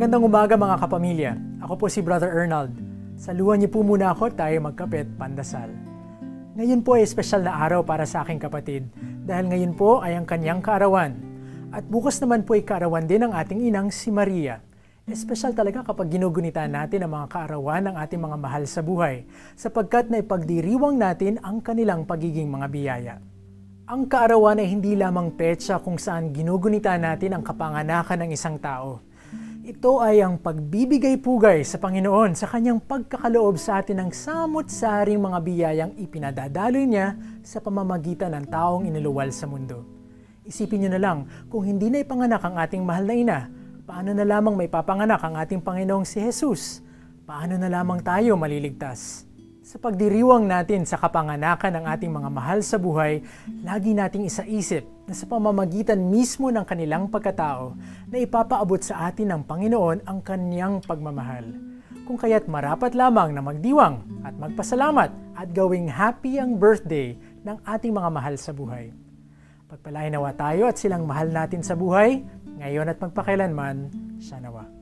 Magandang umaga mga kapamilya. Ako po si Brother Ernald. Saluhan niyo po muna ako at tayo magkapit pandasal. Ngayon po ay espesyal na araw para sa aking kapatid dahil ngayon po ay ang kanyang kaarawan. At bukas naman po ay kaarawan din ng ating inang si Maria. Espesyal talaga kapag ginugunita natin ang mga kaarawan ng ating mga mahal sa buhay sapagkat naipagdiriwang natin ang kanilang pagiging mga biyaya. Ang kaarawan ay hindi lamang petsa kung saan ginugunita natin ang kapanganakan ng isang tao. Ito ay ang pagbibigay-pugay sa Panginoon sa kanyang pagkakaloob sa atin ng samot-saring mga biyayang ipinadadaloy niya sa pamamagitan ng taong iniluwal sa mundo. Isipin niyo na lang, kung hindi na ipanganak ang ating mahal na ina, paano na lamang may papanganak ang ating Panginoong si Jesus? Paano na lamang tayo maliligtas? Sa pagdiriwang natin sa kapanganakan ng ating mga mahal sa buhay, lagi nating isaisip na sa pamamagitan mismo ng kanilang pagkatao na ipapaabot sa atin ng Panginoon ang kanyang pagmamahal. Kung kaya't marapat lamang na magdiwang at magpasalamat at gawing happy ang birthday ng ating mga mahal sa buhay. Pagpalain nawa tayo at silang mahal natin sa buhay, ngayon at magpakailanman, siya nawa.